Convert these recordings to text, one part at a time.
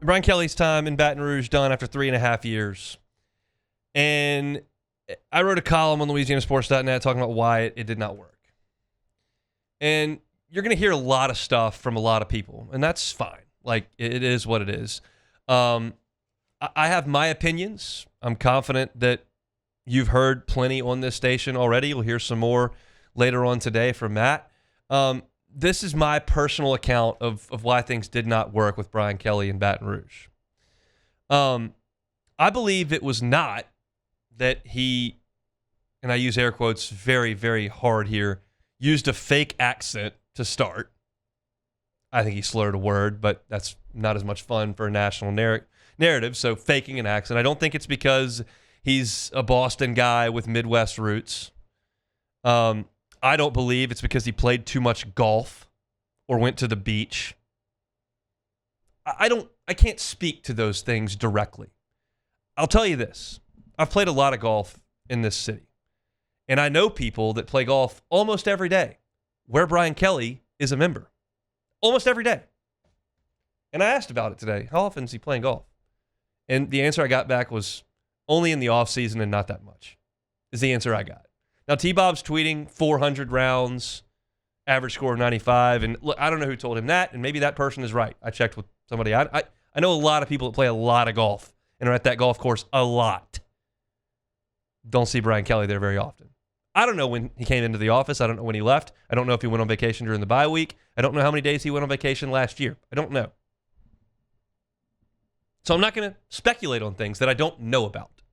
Brian Kelly's time in Baton Rouge done after 3.5 years. And I wrote a column on LouisianaSports.net talking about why it did not work. And you're going to hear a lot of stuff from a lot of people, and that's fine. Like, it is what it is. I have my opinions. I'm confident that you've heard plenty on this station already. You'll hear some more later on today from Matt. This is my personal account of why things did not work with Brian Kelly in Baton Rouge. I believe it was not that he, and I use air quotes very, very hard here, used a fake accent to start. I think he slurred a word, but that's not as much fun for a national narrative, so faking an accent. I don't think it's because he's a Boston guy with Midwest roots. I don't believe it's because he played too much golf or went to the beach. I can't speak to those things directly. I'll tell you this. I've played a lot of golf in this city, and I know people that play golf almost every day, where Brian Kelly is a member. Almost every day. And I asked about it today. How often is he playing golf? And the answer I got back was only in the off season and not that much, is the answer I got. Now, T-Bob's tweeting 400 rounds, average score of 95. And look, I don't know who told him that, and maybe that person is right. I checked with somebody. I know a lot of people that play a lot of golf and are at that golf course a lot. Don't see Brian Kelly there very often. I don't know when he came into the office. I don't know when he left. I don't know if he went on vacation during the bye week. I don't know how many days he went on vacation last year. I don't know. So I'm not going to speculate on things that I don't know about.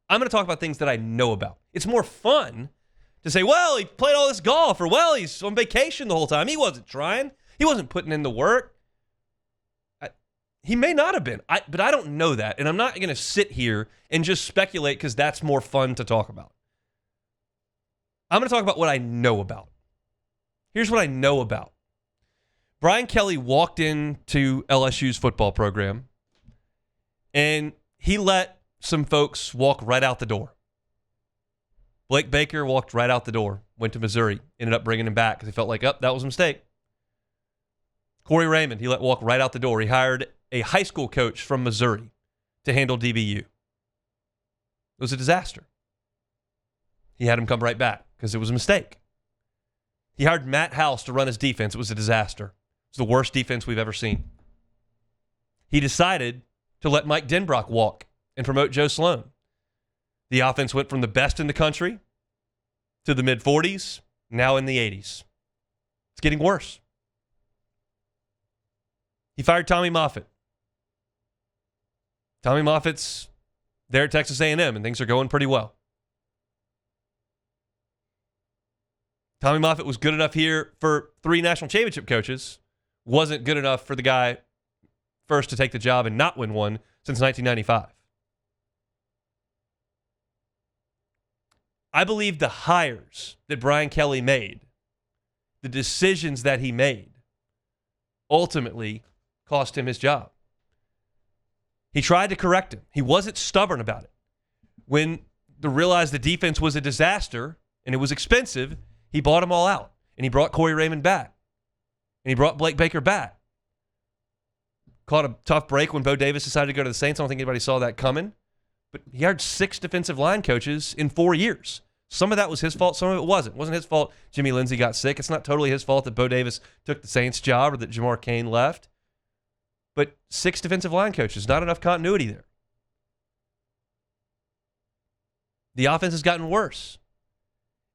I'm going to talk about things that I know about. It's more fun to say, well, he played all this golf, or, well, he's on vacation the whole time. He wasn't trying. He wasn't putting in the work. He may not have been, but I don't know that. And I'm not going to sit here and just speculate because that's more fun to talk about. I'm going to talk about what I know about. Here's what I know about. Brian Kelly walked into LSU's football program, and he let some folks walk right out the door. Blake Baker walked right out the door, went to Missouri, ended up bringing him back because he felt like, that was a mistake. Corey Raymond, he let walk right out the door. He hired a high school coach from Missouri to handle DBU. It was a disaster. He had him come right back because it was a mistake. He hired Matt House to run his defense. It was a disaster. It was the worst defense we've ever seen. He decided to let Mike Denbrock walk and promote Joe Sloan. The offense went from the best in the country to the mid-40s, now in the 80s. It's getting worse. He fired Tommy Moffitt. Tommy Moffitt's there at Texas A&M, and things are going pretty well. Tommy Moffitt was good enough here for 3 national championship coaches. Wasn't good enough for the guy first to take the job and not win one since 1995. I believe the hires that Brian Kelly made, the decisions that he made, ultimately cost him his job. He tried to correct him. He wasn't stubborn about it. When they realized the defense was a disaster and it was expensive, he bought them all out. And he brought Corey Raymond back. And he brought Blake Baker back. Caught a tough break when Bo Davis decided to go to the Saints. I don't think anybody saw that coming. But he hired 6 defensive line coaches in 4 years. Some of that was his fault. Some of it wasn't. It wasn't his fault Jimmy Lindsey got sick. It's not totally his fault that Bo Davis took the Saints job or that Jamar Cain left. But 6 defensive line coaches, not enough continuity there. The offense has gotten worse.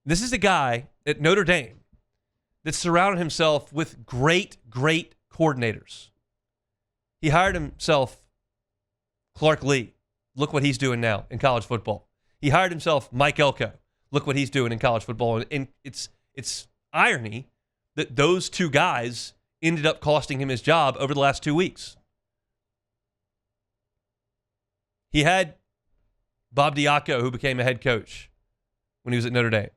This is a guy at Notre Dame that surrounded himself with great, great coordinators. He hired himself Clark Lee. Look what he's doing now in college football. He hired himself Mike Elko. Look what he's doing in college football. And it's irony that those 2 guys ended up costing him his job over the last 2 weeks. He had Bob Diaco, who became a head coach when he was at Notre Dame.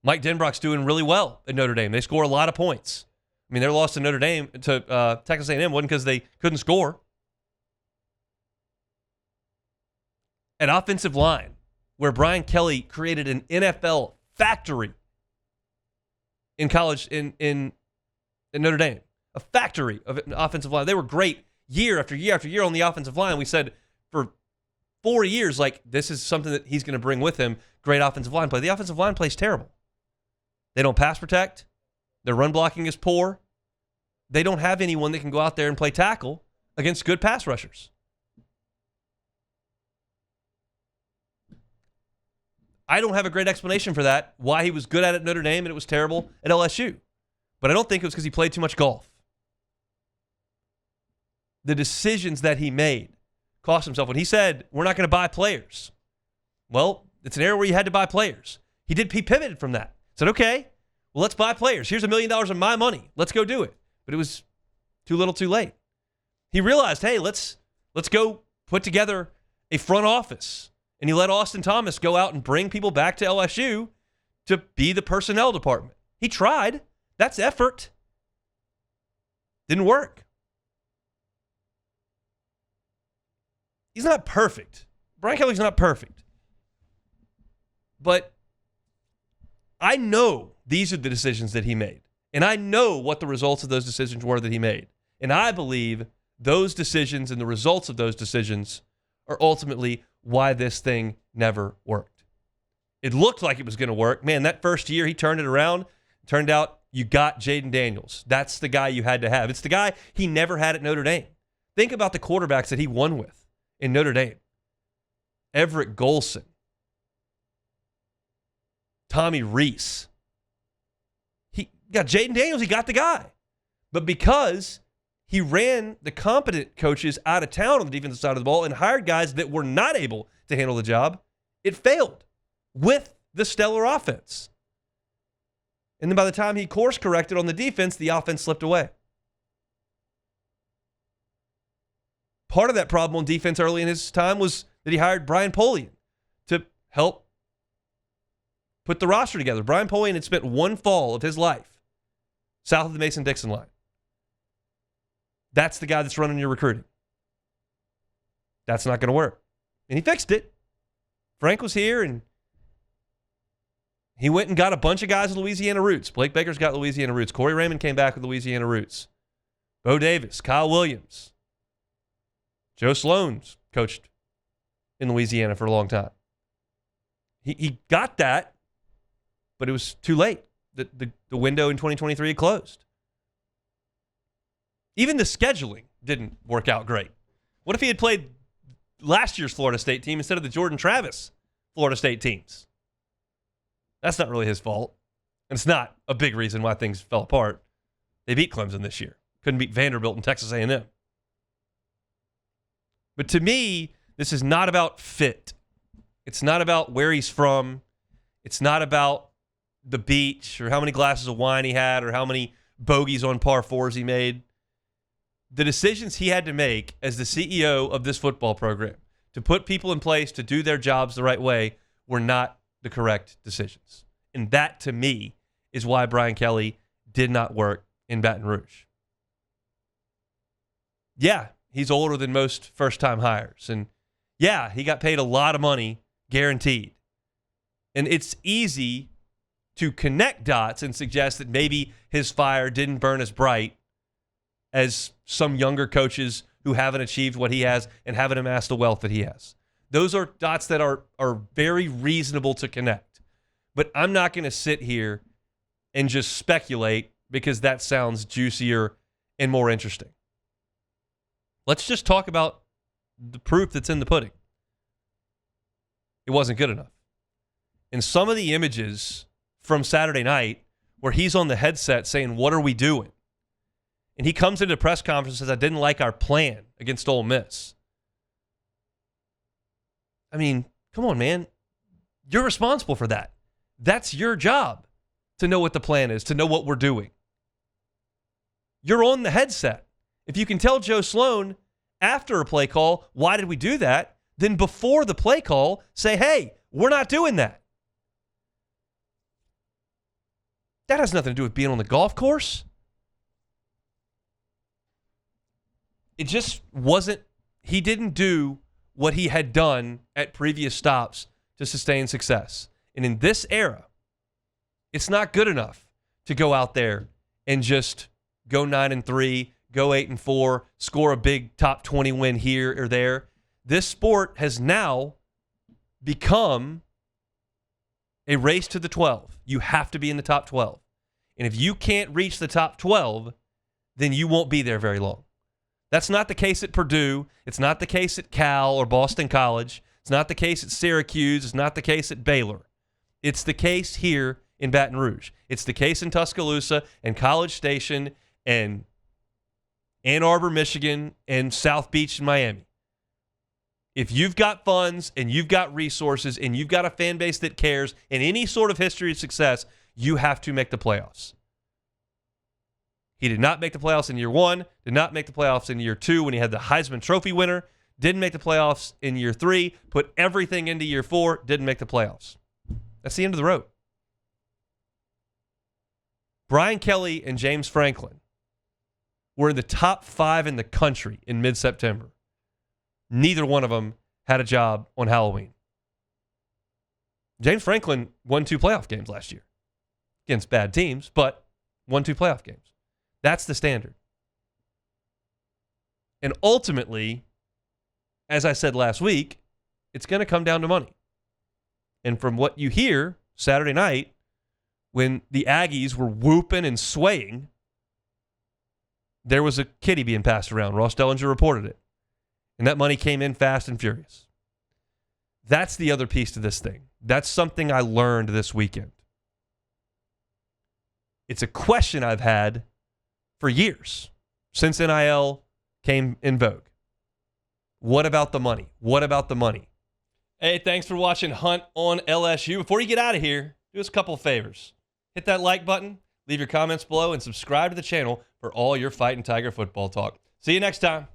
Mike Denbrock's doing really well at Notre Dame. They score a lot of points. I mean, their loss to Notre Dame, to Texas A&M, wasn't because they couldn't score. At offensive line, where Brian Kelly created an NFL factory in college in Notre Dame, a factory of an offensive line. They were great year after year after year on the offensive line. We said for 4 years, like, this is something that he's going to bring with him. Great offensive line play. The offensive line play is terrible. They don't pass protect. Their run blocking is poor. They don't have anyone that can go out there and play tackle against good pass rushers. I don't have a great explanation for that, why he was good at it at Notre Dame and it was terrible at LSU. But I don't think it was because he played too much golf. The decisions that he made cost himself. When he said, we're not going to buy players, well, it's an area where you had to buy players. He pivoted from that. Said, okay, well, let's buy players. Here's $1 million of my money. Let's go do it. But it was too little too late. He realized, hey, let's go put together a front office. And he let Austin Thomas go out and bring people back to LSU to be the personnel department. He tried. That's effort. Didn't work. He's not perfect. Brian Kelly's not perfect. But I know these are the decisions that he made. And I know what the results of those decisions were that he made. And I believe those decisions and the results of those decisions are ultimately why this thing never worked. It looked like it was going to work. Man, that first year he turned it around. Turned out you got Jaden Daniels. That's the guy you had to have. It's the guy he never had at Notre Dame. Think about the quarterbacks that he won with in Notre Dame. Everett Golson. Tommy Rees. He got Jaden Daniels. He got the guy. But because he ran the competent coaches out of town on the defensive side of the ball and hired guys that were not able to handle the job, it failed with the stellar offense. And then by the time he course corrected on the defense, the offense slipped away. Part of that problem on defense early in his time was that he hired Brian Polian to help put the roster together. Brian Polian had spent one fall of his life south of the Mason-Dixon line. That's the guy that's running your recruiting. That's not going to work. And he fixed it. Frank was here, and he went and got a bunch of guys with Louisiana roots. Blake Baker's got Louisiana roots. Corey Raymond came back with Louisiana roots. Bo Davis, Kyle Williams. Joe Sloan's coached in Louisiana for a long time. He got that, but it was too late. The window in 2023 had closed. Even the scheduling didn't work out great. What if he had played last year's Florida State team instead of the Jordan Travis Florida State teams? That's not really his fault. And it's not a big reason why things fell apart. They beat Clemson this year. Couldn't beat Vanderbilt and Texas A&M. But to me, this is not about fit. It's not about where he's from. It's not about the beach or how many glasses of wine he had or how many bogeys on par fours he made. The decisions he had to make as the CEO of this football program to put people in place to do their jobs the right way were not the correct decisions. And that, to me, is why Brian Kelly did not work in Baton Rouge. Yeah, he's older than most first-time hires. And yeah, he got paid a lot of money, guaranteed. And it's easy to connect dots and suggest that maybe his fire didn't burn as bright as some younger coaches who haven't achieved what he has and haven't amassed the wealth that he has. Those are dots that are very reasonable to connect. But I'm not going to sit here and just speculate because that sounds juicier and more interesting. Let's just talk about the proof that's in the pudding. It wasn't good enough. And some of the images from Saturday night where he's on the headset saying, what are we doing? And he comes into the press conference and says, I didn't like our plan against Ole Miss. I mean, come on, man. You're responsible for that. That's your job to know what the plan is, to know what we're doing. You're on the headset. If you can tell Joe Sloan after a play call, why did we do that? Then before the play call, say, hey, we're not doing that. That has nothing to do with being on the golf course. It just wasn't, he didn't do what he had done at previous stops to sustain success. And in this era, it's not good enough to go out there and just go 9-3, go 8-4, score a big top 20 win here or there. This sport has now become a race to the 12. You have to be in the top 12. And if you can't reach the top 12, then you won't be there very long. That's not the case at Purdue. It's not the case at Cal or Boston College. It's not the case at Syracuse. It's not the case at Baylor. It's the case here in Baton Rouge. It's the case in Tuscaloosa and College Station and Ann Arbor, Michigan, and South Beach in Miami. If you've got funds and you've got resources and you've got a fan base that cares and any sort of history of success, you have to make the playoffs. He did not make the playoffs in year 1, did not make the playoffs in year 2 when he had the Heisman Trophy winner, didn't make the playoffs in year 3, put everything into year 4, didn't make the playoffs. That's the end of the road. Brian Kelly and James Franklin were in the top 5 in the country in mid-September. Neither one of them had a job on Halloween. James Franklin won 2 playoff games last year against bad teams, but won 2 playoff games. That's the standard. And ultimately, as I said last week, it's going to come down to money. And from what you hear Saturday night, when the Aggies were whooping and swaying, there was a kitty being passed around. Ross Dellinger reported it. And that money came in fast and furious. That's the other piece to this thing. That's something I learned this weekend. It's a question I've had for years, since NIL came in vogue. What about the money? What about the money? Hey, thanks for watching Hunt on LSU. Before you get out of here, do us a couple of favors. Hit that like button, leave your comments below, and subscribe to the channel for all your Fighting Tiger football talk. See you next time.